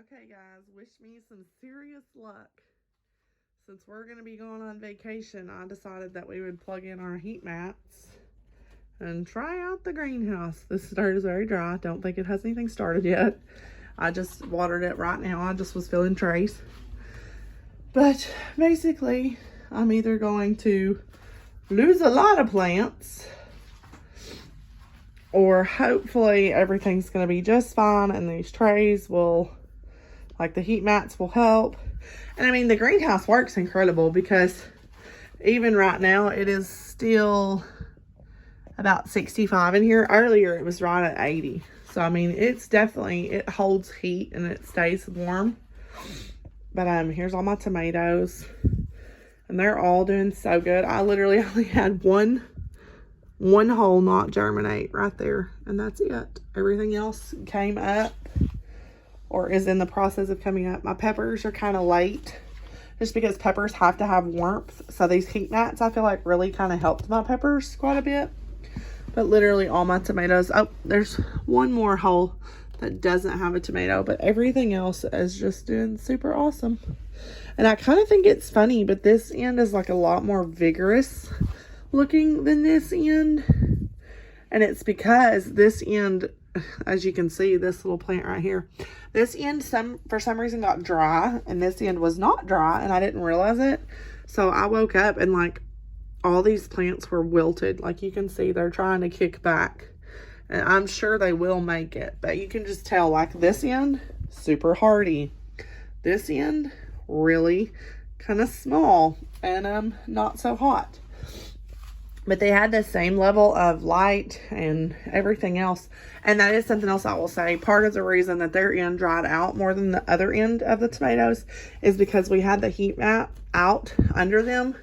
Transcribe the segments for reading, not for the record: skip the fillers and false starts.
Okay, guys, wish me some serious luck. Since we're going to be going on vacation, I decided that we would plug in our heat mats and try out the greenhouse. This dirt is very dry. I don't think it has anything started yet. I just watered it right now. I just was filling trays. But basically, I'm either going to lose a lot of plants, or hopefully everything's going to be just fine and these trays will, like the heat mats will help. And I mean, the greenhouse works incredible because even right now it is still about 65 in here. Earlier it was right at 80. So I mean, it's definitely, it holds heat and it stays warm. But here's all my tomatoes and they're all doing so good. I literally only had one hole not germinate right there, and that's it. Everything else came up or is in the process of coming up. My peppers are kind of late just because peppers have to have warmth. So these heat mats, I feel like, really kind of helped my peppers quite a bit. But literally all my tomatoes, oh, there's one more hole that doesn't have a tomato, but everything else is just doing super awesome. And I kind of think it's funny, but this end is like a lot more vigorous looking than this end. And it's because this end, as you can see, this little plant right here, this end for some reason got dry, and this end was not dry, and I didn't realize it. So I woke up and like all these plants were wilted. Like you can see, they're trying to kick back, and I'm sure they will make it, but you can just tell, like this end super hardy, this end really kind of small and not so hot. But they had the same level of light and everything else. And that is something else I will say. Part of the reason that their end dried out more than the other end of the tomatoes is because we had the heat mat out under them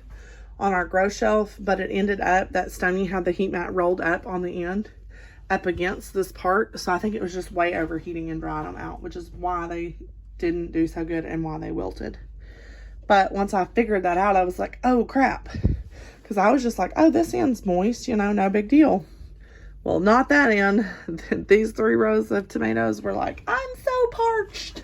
on our grow shelf. But it ended up that Stony had the heat mat rolled up on the end up against this part. So I think it was just way overheating and drying them out, which is why they didn't do so good and why they wilted. But once I figured that out, I was like, oh crap. Because I was just like, oh, this end's moist, you know, no big deal. Well, not that end. These 3 rows of tomatoes were like, I'm so parched.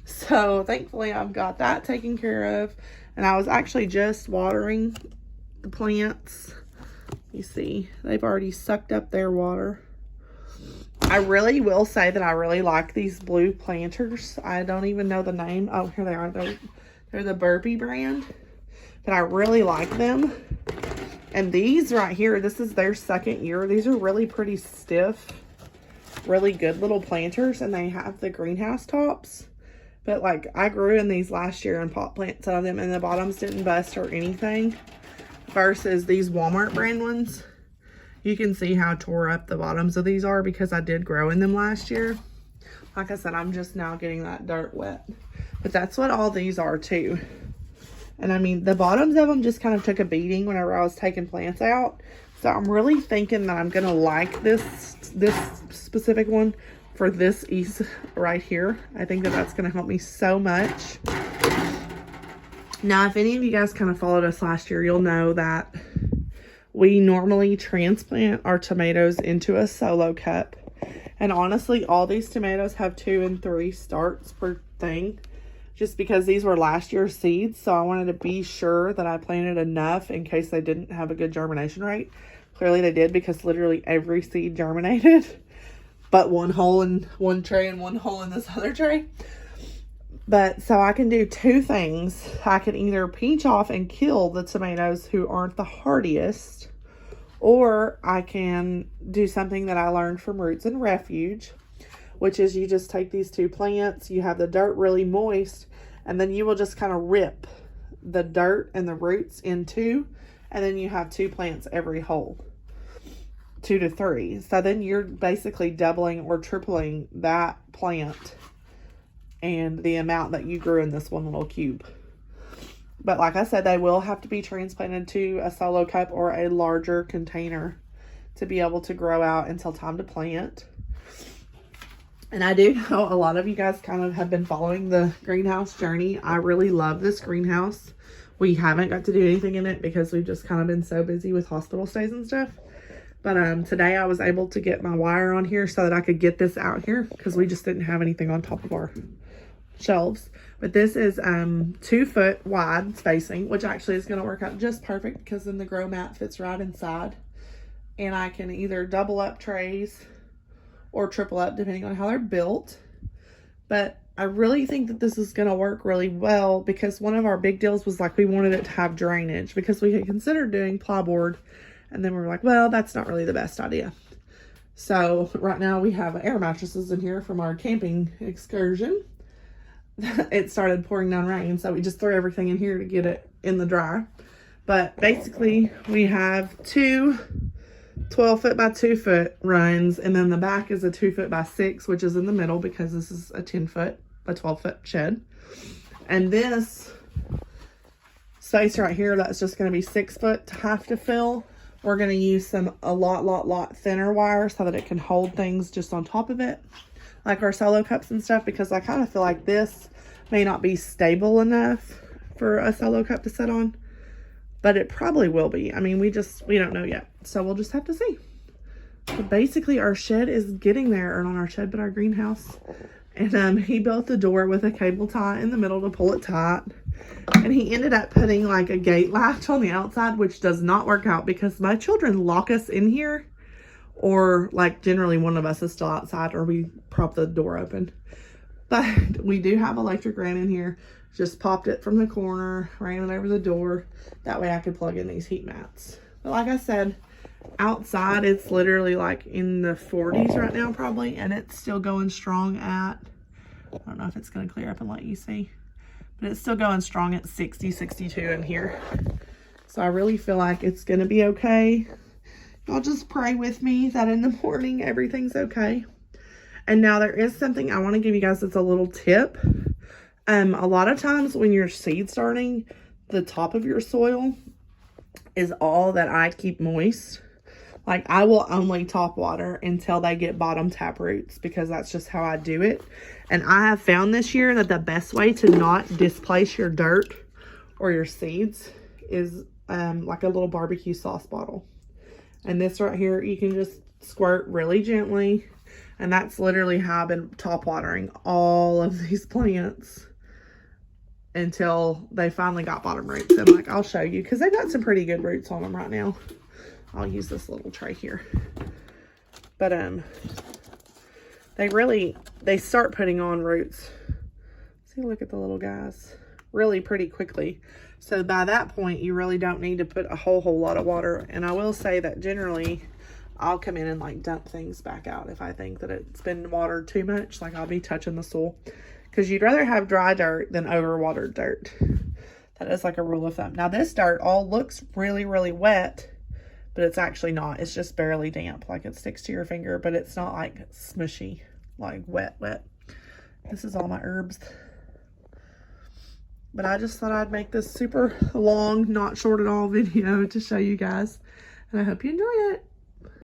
So thankfully I've got that taken care of. And I was actually just watering the plants. You see, they've already sucked up their water. I really will say that I really like these blue planters. I don't even know the name. Oh, here they are. They're the Burpee brand. But I really like them. And these right here, this is their second year. These are really pretty stiff, really good little planters, and they have the greenhouse tops. But like, I grew in these last year and pot plants out of them, and the bottoms didn't bust or anything. Versus these Walmart brand ones. You can see how tore up the bottoms of these are because I did grow in them last year. Like I said, I'm just now getting that dirt wet. But that's what all these are too. And I mean, the bottoms of them just kind of took a beating whenever I was taking plants out. So I'm really thinking that I'm going to like this specific one for this east right here. I think that that's going to help me so much. Now, if any of you guys kind of followed us last year, you'll know that we normally transplant our tomatoes into a solo cup. And honestly, all these tomatoes have 2 and 3 starts per thing. Just because these were last year's seeds, so I wanted to be sure that I planted enough in case they didn't have a good germination rate. Clearly they did, because literally every seed germinated, but one hole in one tray and one hole in this other tray. But so I can do 2 things. I can either pinch off and kill the tomatoes who aren't the hardiest, or I can do something that I learned from Roots and Refuge, which is you just take these 2 plants, you have the dirt really moist, and then you will just kind of rip the dirt and the roots in 2, and then you have 2 plants every hole, 2 to 3. So then you're basically doubling or tripling that plant and the amount that you grew in this one little cube. But like I said, they will have to be transplanted to a solo cup or a larger container to be able to grow out until time to plant. And I do know a lot of you guys kind of have been following the greenhouse journey. I really love this greenhouse. We haven't got to do anything in it because we've just kind of been so busy with hospital stays and stuff. But today I was able to get my wire on here so that I could get this out here because we just didn't have anything on top of our shelves. But this is 2 foot wide spacing, which actually is going to work out just perfect because then the grow mat fits right inside. And I can either double up trays or triple up depending on how they're built. But I really think that this is going to work really well because one of our big deals was like we wanted it to have drainage because we had considered doing plyboard, and then we were like, well, that's not really the best idea. So right now we have air mattresses in here from our camping excursion. It started pouring down rain, so we just threw everything in here to get it in the dryer. But basically we have 2 12 foot by 2 foot runs, and then the back is a 2 foot by 6, which is in the middle because this is a 10 foot by 12 foot shed. And this space right here, that's just going to be 6 foot to have to fill. We're going to use a lot thinner wire so that it can hold things just on top of it, like our solo cups and stuff, because I kind of feel like this may not be stable enough for a solo cup to sit on, but it probably will be. I mean, we don't know yet, so we'll just have to see. But basically our shed is getting there, or not our shed, but our greenhouse. And he built the door with a cable tie in the middle to pull it tight. And he ended up putting like a gate latch on the outside, which does not work out because my children lock us in here, or like generally one of us is still outside, or we prop the door open. But we do have electric ran in here. Just popped it from the corner, ran it over the door. That way I could plug in these heat mats. But like I said, outside it's literally like in the 40s right now probably, and it's still going strong at, I don't know if it's going to clear up and let you see, but it's still going strong at 60, 62 in here. So I really feel like it's going to be okay. Y'all just pray with me that in the morning everything's okay. And now there is something I want to give you guys that's a little tip. A lot of times when you're seed starting, the top of your soil is all that I keep moist. Like I will only top water until they get bottom tap roots because that's just how I do it. And I have found this year that the best way to not displace your dirt or your seeds is like a little barbecue sauce bottle. And this right here, you can just squirt really gently. And that's literally how I've been top watering all of these plants until they finally got bottom roots. And like, I'll show you because they've got some pretty good roots on them right now. I'll use this little tray here. But they start putting on roots. See, look at the little guys. Really pretty quickly. So by that point, you really don't need to put a whole lot of water. And I will say that generally I'll come in and like dump things back out if I think that it's been watered too much. Like I'll be touching the soil because you'd rather have dry dirt than overwatered dirt. That is like a rule of thumb. Now this dirt all looks really wet, but it's actually not. It's just barely damp. Like it sticks to your finger, but it's not like smushy, like wet. This is all my herbs. But I just thought I'd make this super long, not short at all video to show you guys. And I hope you enjoy it.